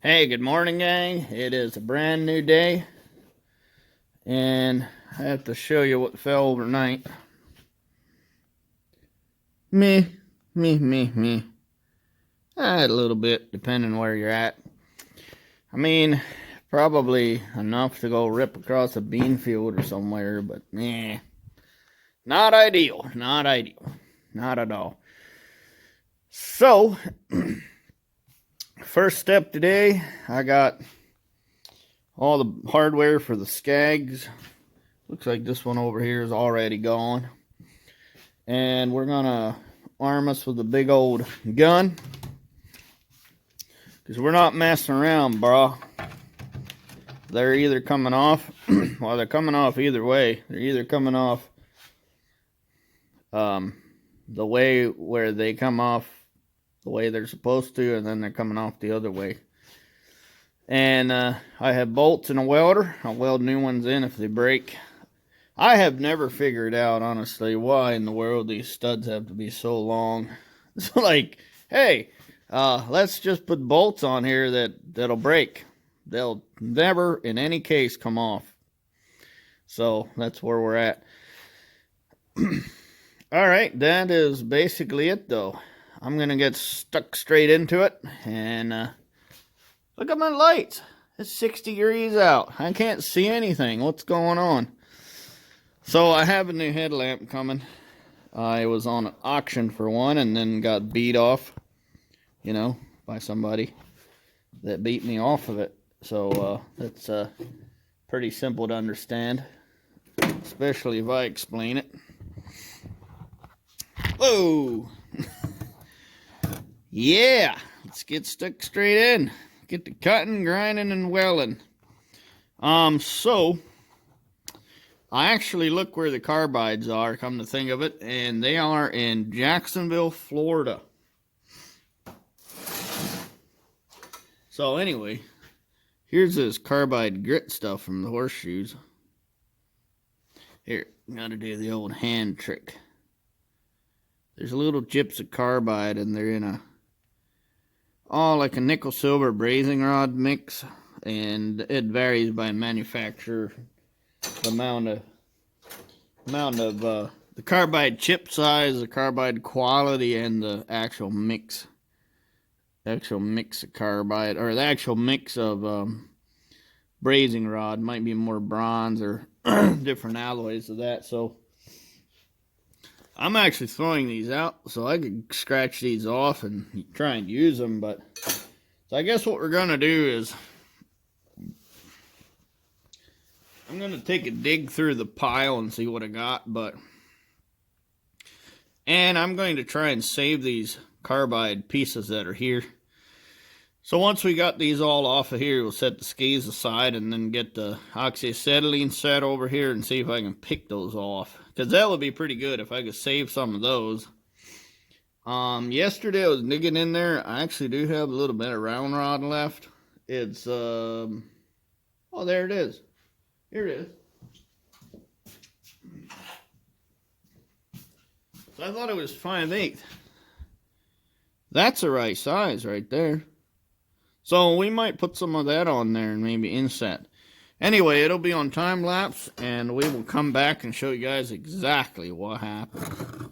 Hey, good morning, gang. It is a brand new day, and I have to show you what fell overnight. Me. A little bit, depending where you're at. I mean, probably enough to go rip across a bean field or somewhere, but not ideal. Not ideal. Not at all. So, first step today, I got all the hardware for the skags. Looks like this one over here is already gone. And we're gonna arm us with a big old gun, because we're not messing around, bro. They're either coming off, well, they're coming off either way. They're either coming off the way where they come off the way they're supposed to, and then they're coming off the other way. And I have bolts and a welder. I'll weld new ones in if they break. I have never figured out, honestly, why in the world these studs have to be so long. It's like, hey, let's just put bolts on here that'll break. They'll never, in any case, come off. So that's where we're at. All right, that is basically it, though. I'm going to get stuck straight into it. And look at my lights. It's 60 degrees out. I can't see anything. What's going on? So I have a new headlamp coming. I was on an auction for one and then got beat off, by somebody that beat me off of it. So that's pretty simple to understand, especially if I explain it. Whoa! Yeah, let's get stuck straight in. Get to cutting, grinding, and welding. So I actually look where the carbides are, come to think of it, and they are in Jacksonville, Florida. So anyway, here's this carbide grit stuff from the horseshoes. Here, gotta do the old hand trick. There's little chips of carbide, and they're in like a nickel silver brazing rod mix, and it varies by manufacturer. The amount of the carbide chip size, the carbide quality, and the actual mix of carbide, or the actual mix of brazing rod might be more bronze or different alloys of that. So I'm actually throwing these out so I could scratch these off and try and use them. But so I guess what we're gonna do is I'm going to take a dig through the pile and see what I got, and I'm going to try and save these carbide pieces that are here. So once we got these all off of here, we'll set the skis aside and then get the oxyacetylene set over here and see if I can pick those off, because that would be pretty good if I could save some of those. Yesterday I was digging in there. I actually do have a little bit of round rod left. It's, oh, there it is. Here it is. So I thought it was 5/8. That's the right size right there. So we might put some of that on there and maybe inset. Anyway, it'll be on time lapse, and we will come back and show you guys exactly what happened.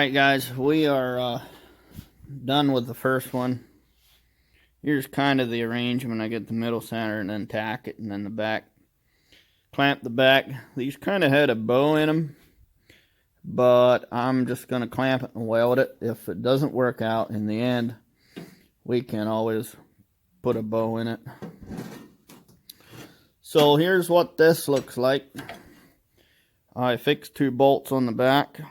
Alright guys, we are done with the first one. Here's kind of the arrangement. I get the middle center and then tack it, and then the back. Clamp the back. These kind of had a bow in them, but I'm just going to clamp it and weld it. If it doesn't work out in the end, we can always put a bow in it. So here's what this looks like. I fixed 2 bolts on the back.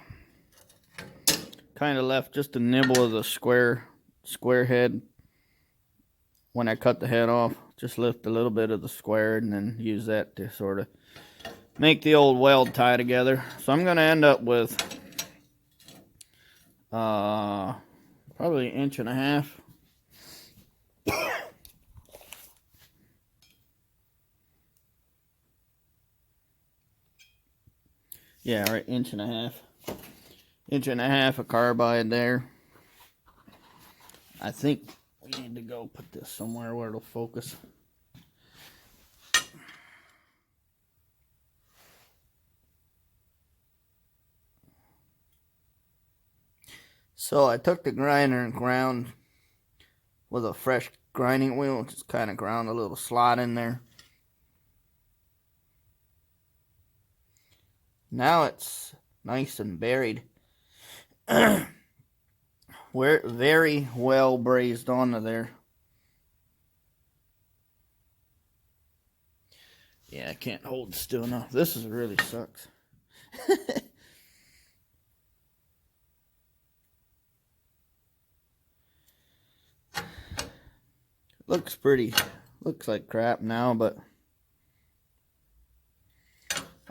Kind of left just a nibble of the square head. When I cut the head off, just lift a little bit of the square and then use that to sort of make the old weld tie together. So I'm going to end up with probably 1.5 inches. Yeah, right, 1.5 inches. 1.5 inches of carbide there. I think we need to go put this somewhere where it'll focus. So I took the grinder and ground with a fresh grinding wheel. Just kind of ground a little slot in there. Now it's nice and buried. We're very well brazed onto there. Yeah, I can't hold still enough. This really sucks. Looks pretty. Looks like crap now, but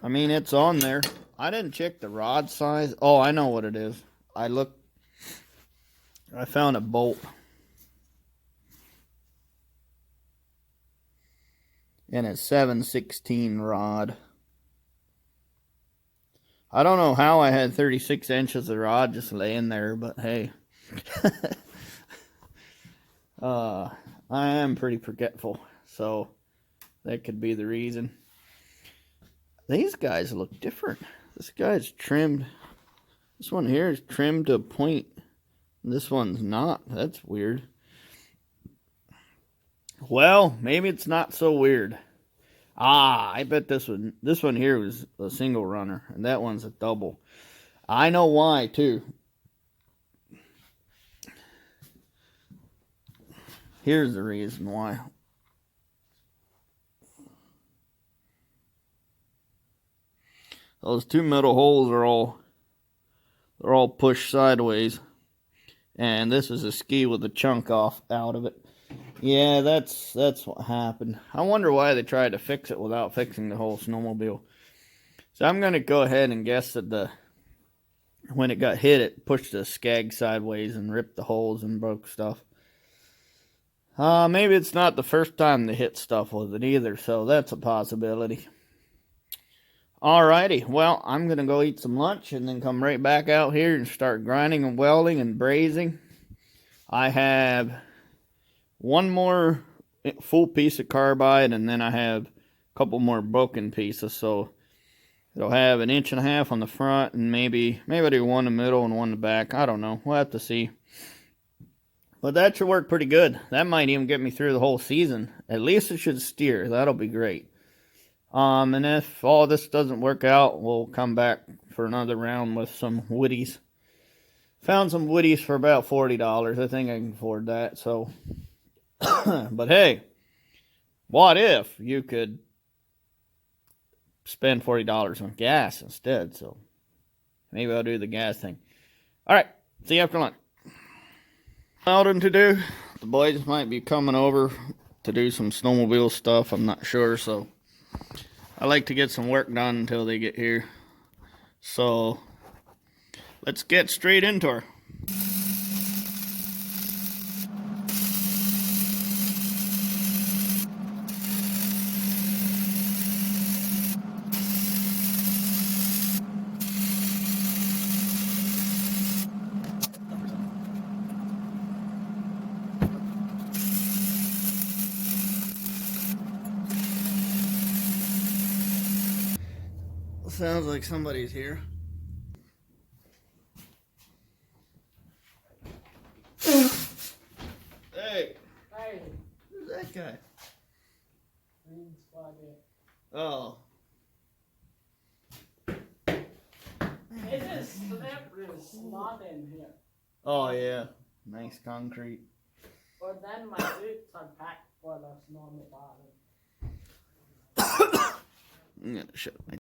I mean, it's on there. I didn't check the rod size. Oh, I know what it is. I found a bolt. And a 7/16 rod. I don't know how I had 36 inches of rod just laying there, but hey. I am pretty forgetful, so that could be the reason. These guys look different. This guy's trimmed. This one here is trimmed to a point. This one's not. That's weird. Well, maybe it's not so weird. I bet this one here was a single runner, and that one's a double. I know why, too. Here's the reason why. Those 2 middle holes are all pushed sideways. And this is a ski with a chunk off out of it. Yeah, that's what happened. I wonder why they tried to fix it without fixing the whole snowmobile. So I'm going to go ahead and guess that when it got hit, it pushed the skag sideways and ripped the holes and broke stuff. Maybe it's not the first time they hit stuff with it either, so that's a possibility. Alrighty, well, I'm going to go eat some lunch and then come right back out here and start grinding and welding and brazing. I have one more full piece of carbide, and then I have a couple more broken pieces, so it'll have 1.5 inches on the front, and maybe I do one in the middle and one in the back. I don't know. We'll have to see. But that should work pretty good. That might even get me through the whole season. At least it should steer. That'll be great. And if all this doesn't work out, we'll come back for another round with some woodies. Found some woodies for about $40. I think I can afford that. So, but hey, what if you could spend $40 on gas instead? So maybe I'll do the gas thing. All right, see you after lunch. Nothing to do. The boys might be coming over to do some snowmobile stuff. I'm not sure, so I like to get some work done until they get here. So let's get straight into her. Sounds like somebody's here. Oh. It is slippery, it's not in here. Oh yeah. Nice concrete. But then my boots are packed for the snowmobile. I'm gonna shut my.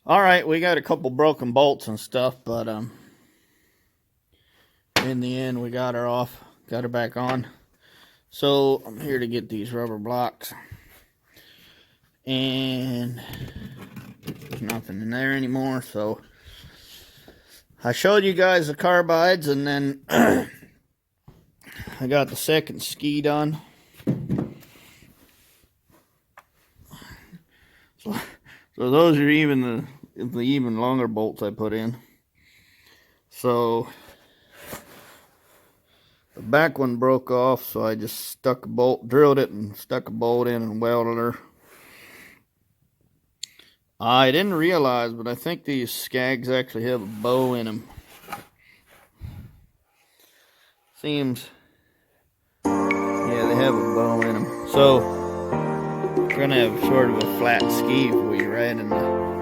All right, we got a couple broken bolts and stuff, but in the end we got her back on. So I'm here to get these rubber blocks, and there's nothing in there anymore. So I showed you guys the carbides, and then I got the second ski done. So those are even the even longer bolts I put in. So the back one broke off, so I just stuck a bolt, drilled it, and stuck a bolt in and welded her. I didn't realize, but I think these skags actually have a bow in them. Seems, yeah, they have a bow in them. So we're gonna have sort of a flat ski if we ride in the